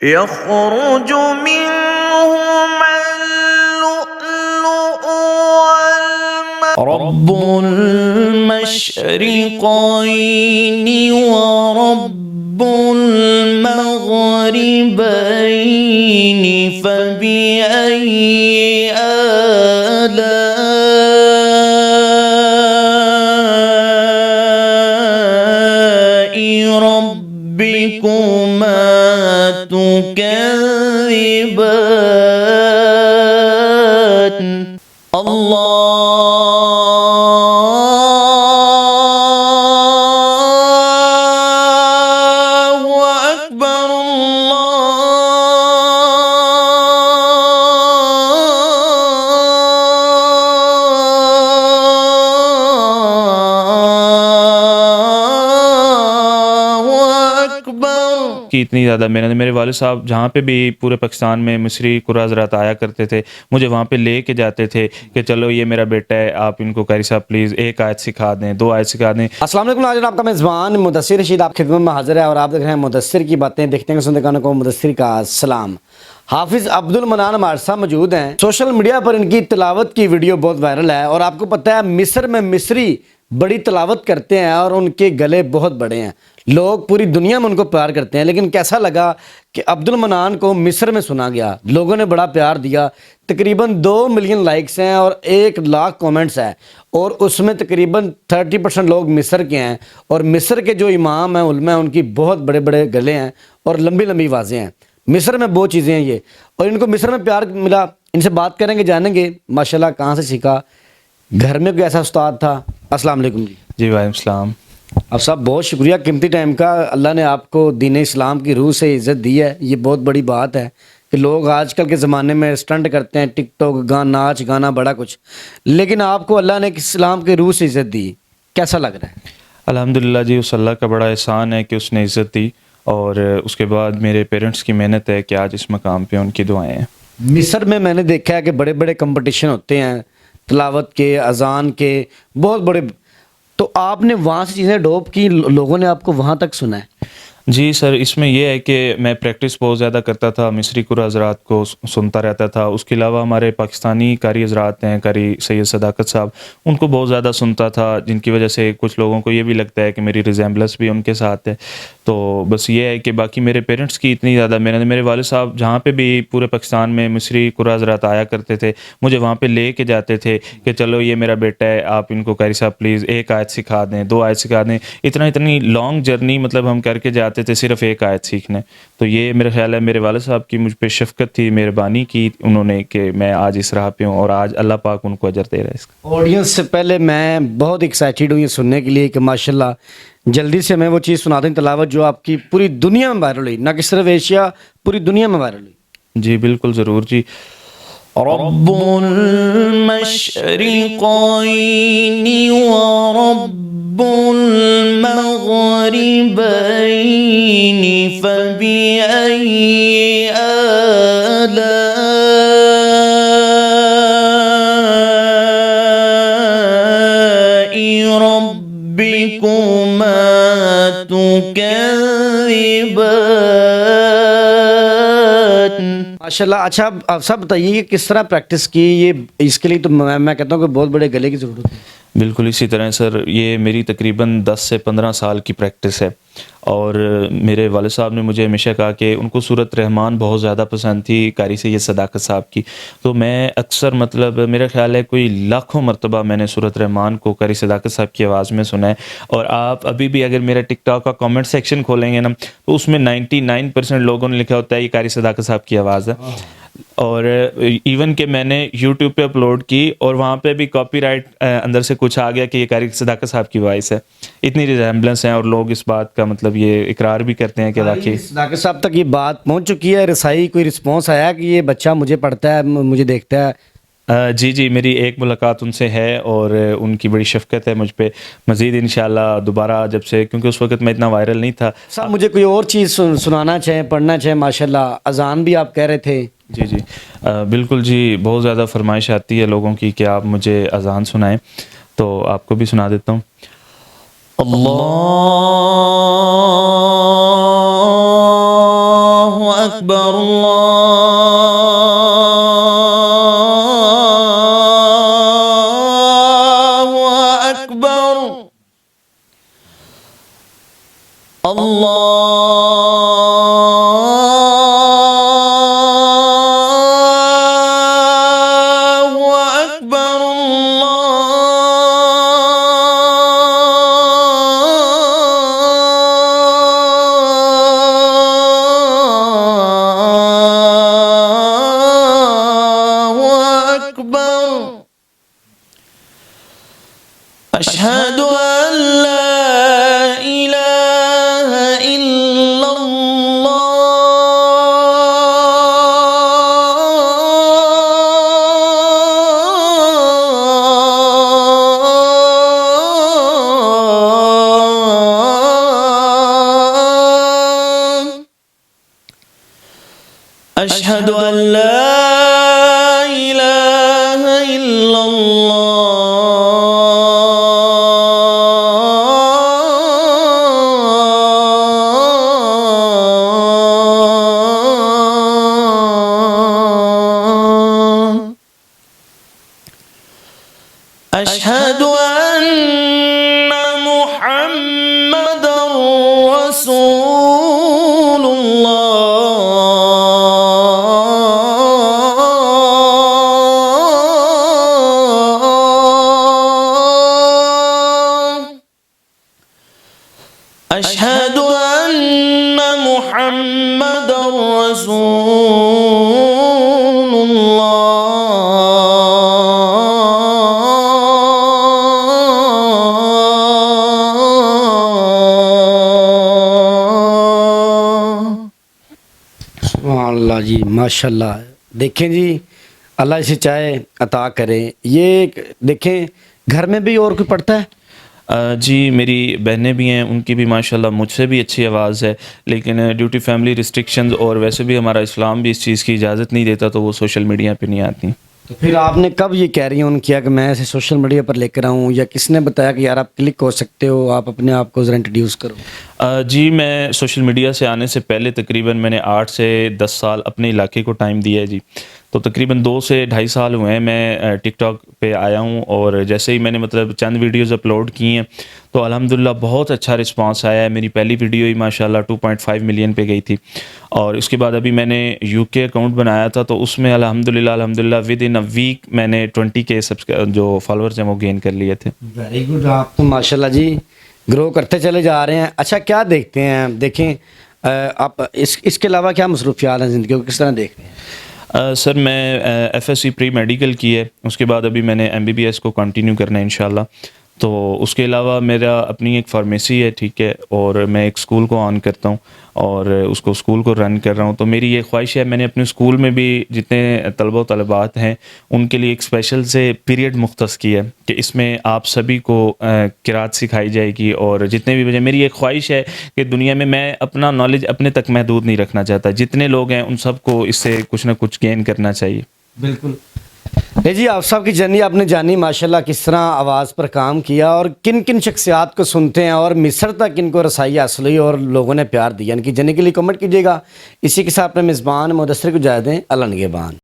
يخرج منهما اللؤلؤ رب المشرقين ورب المغربين فبأي آلاء ربكما تكذبان الله أكبر الله أكبر کی اتنی زیادہ محنت. میرے والد صاحب جہاں پہ بھی پورے پاکستان میں مصری قرآن حضرات آیا کرتے تھے مجھے وہاں پہ لے کے جاتے تھے کہ چلو یہ میرا بیٹا ہے، آپ ان کو قاری صاحب پلیز ایک آیت سکھا دیں، 2 آیت سکھا دیں. السلام علیکم ناظرین، آپ کا میزبان مدثر رشید آپ کی خدمت میں حاضر ہے اور آپ دیکھ رہے ہیں مدثر کی باتیں. دیکھتے ہیں سنتے کو مدثر کا سلام. حافظ عبد المنان ہمارے ساتھ موجود ہیں. سوشل میڈیا پر ان کی تلاوت کی ویڈیو بہت وائرل ہے اور آپ کو پتہ ہے مصر میں مصری بڑی تلاوت کرتے ہیں اور ان کے گلے بہت بڑے ہیں، لوگ پوری دنیا میں ان کو پیار کرتے ہیں. لیکن کیسا لگا کہ عبد المنان کو مصر میں سنا گیا، لوگوں نے بڑا پیار دیا. تقریباً 2 ملین لائکس ہیں اور 1 لاکھ کومنٹس ہیں اور اس میں تقریباً 30% لوگ مصر کے ہیں اور مصر کے جو امام ہیں علماء ہیں ان کی بہت بڑے بڑے گلے ہیں اور لمبی لمبی آوازیں ہیں. مصر میں بہت چیزیں ہیں یہ، اور ان کو مصر میں پیار ملا. ان سے بات کریں گے، جانیں گے ماشاءاللہ کہاں سے سیکھا، گھر میں کوئی ایسا استاد تھا. السلام علیکم جی. جی وعلیکم السلام. اب صاحب بہت شکریہ قیمتی ٹائم کا. اللہ نے آپ کو دین اسلام کی روح سے عزت دی ہے، یہ بہت بڑی بات ہے کہ لوگ آج کل کے زمانے میں اسٹنٹ کرتے ہیں، ٹک ٹاک، ناچ گانا بڑا کچھ، لیکن آپ کو اللہ نے اسلام کی روح سے عزت دی. کیسا لگ رہا ہے؟ الحمدللہ جی، اس اللہ کا بڑا احسان ہے کہ اس نے عزت دی، اور اس کے بعد میرے پیرنٹس کی محنت ہے کہ آج اس مقام پہ ان کی دعائیں ہیں. مصر میں میں نے دیکھا ہے کہ بڑے بڑے کمپٹیشن ہوتے ہیں تلاوت کے، اذان کے، بہت بڑے. تو آپ نے وہاں سے چیزیں ڈوپ کی، لوگوں نے آپ کو وہاں تک سنا ہے؟ جی سر، اس میں یہ ہے کہ میں پریکٹس بہت زیادہ کرتا تھا، مصری قرآن حضرات کو سنتا رہتا تھا. اس کے علاوہ ہمارے پاکستانی قاری حضرات ہیں، قاری سید صداقت صاحب، ان کو بہت زیادہ سنتا تھا، جن کی وجہ سے کچھ لوگوں کو یہ بھی لگتا ہے کہ میری ریزیمبلنس بھی ان کے ساتھ ہے. تو بس یہ ہے کہ باقی میرے پیرنٹس کی اتنی زیادہ محنت. میرے والد صاحب جہاں پہ بھی پورے پاکستان میں مصری قرآن حضرات آیا کرتے تھے مجھے وہاں پہ لے کے جاتے تھے کہ چلو یہ میرا بیٹا ہے، آپ ان کو قاری صاحب پلیز ایک آیت سکھا دیں، 2 آیت سکھا دیں. اتنی لانگ جرنی مطلب ہم کر کے جاتے تھے صرف ایک آیت سیکھنے. تو یہ میرا خیال ہے میرے والد صاحب کی مجھ پہ شفقت تھی، مہربانی کی انہوں نے کہ میں آج اس راہ پہ ہوں، اور آج اللہ پاک ان کو اجر دے رہا ہے اس کا. آڈینس سے پہلے میں بہت ایکسائٹیڈ ہوں یہ سننے کے لیے کہ ماشاءاللہ جلدی سے میں وہ چیز سنا دیں، تلاوت جو آپ کی پوری دنیا میں وائرل ہوئی، نہ کہ صرف ایشیا، پوری دنیا میں وائرل ہوئی. جی بالکل ضرور جی. رب المشرقين ورب المغربين فبأي آلاء ربكما تكذبان. ماشاءاللہ. اچھا اب سب بتائیے کہ کس طرح پریکٹس کی؟ یہ اس کے لیے تو میں کہتا ہوں کہ بہت بڑے گلے کی ضرورت ہے. بالکل اسی طرح سر، یہ میری تقریباً 10 سے 15 سال کی پریکٹس ہے، اور میرے والد صاحب نے مجھے ہمیشہ کہا کہ ان کو سورت رحمان بہت زیادہ پسند تھی قاری سید صداقت صاحب کی. تو میں اکثر مطلب میرا خیال ہے کوئی لاکھوں مرتبہ میں نے سورت رحمان کو قاری صداقت صاحب کی آواز میں سنا ہے. اور آپ ابھی بھی اگر میرا ٹک ٹاک کا کامنٹ سیکشن کھولیں گے نا تو اس میں 99% لوگوں نے لکھا ہوتا ہے یہ قاری صداقت صاحب کی آواز ہے. اور ایون کہ میں نے یوٹیوب پہ اپلوڈ کی اور وہاں پہ بھی کاپی رائٹ اندر سے کچھ آ گیا کہ یہ قاری صداقت صاحب کی وائس ہے. اتنی ریزیمبلنس ہیں اور لوگ اس بات کا مطلب یہ اقرار بھی کرتے ہیں کہ واقعی صداقت صاحب تک یہ بات پہنچ چکی ہے. رسائی کوئی رسپانس آیا کہ یہ بچہ مجھے پڑھتا ہے، مجھے دیکھتا ہے؟ جی میری ایک ملاقات ان سے ہے اور ان کی بڑی شفقت ہے مجھ پہ. مزید انشاءاللہ دوبارہ جب سے، کیونکہ اس وقت میں اتنا وائرل نہیں تھا. صاحب مجھے کوئی اور چیز سنانا چاہیں، پڑھنا چاہیں؟ ماشاءاللہ اذان بھی آپ کہہ رہے تھے. جی بالکل جی، بہت زیادہ فرمائش آتی ہے لوگوں کی کہ آپ مجھے اذان سنائیں، تو آپ کو بھی سنا دیتا ہوں. اللہ أكبر الله أكبر الله أكبر الله أكبر أشهد أن لا إله إلا الله أشهد أن لا إله إلا الله أشهد أن محمدا رسول الله أشهد أن محمدا رسول الله سبحان اللہ جی، ماشاء اللہ. دیکھیں جی، اللہ اسے چاہے عطا کرے. یہ دیکھیں گھر میں بھی اور کوئی پڑھتا ہے؟ جی میری بہنیں بھی ہیں، ان کی بھی ماشاءاللہ مجھ سے بھی اچھی آواز ہے، لیکن ڈیو ٹو فیملی ریسٹرکشنز اور ویسے بھی ہمارا اسلام بھی اس چیز کی اجازت نہیں دیتا تو وہ سوشل میڈیا پہ نہیں آتی. تو پھر آپ نے کب یہ کیری آن کیا کہ میں ایسے سوشل میڈیا پر لے کر آؤں، یا کس نے بتایا کہ یار آپ کلک ہو سکتے ہو، آپ اپنے آپ کو ذرا انٹروڈیوس کرو؟ جی میں سوشل میڈیا سے آنے سے پہلے تقریباً میں نے 8 سے 10 سال اپنے علاقے کو ٹائم دیا ہے جی. تو تقریباً 2 سے 2.5 سال ہوئے ہیں میں ٹک ٹاک پہ آیا ہوں، اور جیسے ہی میں نے مطلب چند ویڈیوز اپلوڈ کی ہیں تو الحمدللہ بہت اچھا رسپانس آیا ہے. میری پہلی ویڈیو ہی ماشاءاللہ 2.5 ملین پہ گئی تھی، اور اس کے بعد ابھی میں نے یو کے اکاؤنٹ بنایا تھا تو اس میں الحمدللہ ود ان اے ویک میں نے 20K جو فالورز ہیں وہ گین کر لیے تھے. Very good. آپ تو ماشاءاللہ جی گرو کرتے چلے جا رہے ہیں. اچھا کیا دیکھتے ہیں؟ دیکھیں آپ اس کے علاوہ کیا مصروفیات ہیں زندگی کو، کس طرح دیکھ رہے ہیں؟ سر میں FSC پری میڈیکل کی ہے، اس کے بعد ابھی میں نے MBBS کو کنٹینیو کرنا ہے انشاءاللہ. تو اس کے علاوہ میرا اپنی ایک فارمیسی ہے، ٹھیک ہے، اور میں ایک اسکول کو آن کرتا ہوں اور اس کو اسکول کو رن کر رہا ہوں. تو میری یہ خواہش ہے، میں نے اپنے اسکول میں بھی جتنے طلبہ و طالبات ہیں ان کے لیے ایک اسپیشل سے پیریڈ مختص کیا ہے کہ اس میں آپ سبھی کو قرات سکھائی جائے گی، اور جتنے بھی بچے، میری ایک خواہش ہے کہ دنیا میں اپنا نالج اپنے تک محدود نہیں رکھنا چاہتا، جتنے لوگ ہیں ان سب کو اس سے کچھ نہ کچھ گین کرنا چاہیے. بالکل. جی آپ صاحب کی جرنی آپ نے جانی ماشاءاللہ، کس طرح آواز پر کام کیا اور کن کن شخصیات کو سنتے ہیں اور مصر تک ان کو رسائی حاصل ہوئی اور لوگوں نے پیار دیا. ان کی جرنی کے لیے کمنٹ کیجیے گا. اسی کے ساتھ اپنے میزبان مدثر کو اجازت دیں. اللہ نگہبان.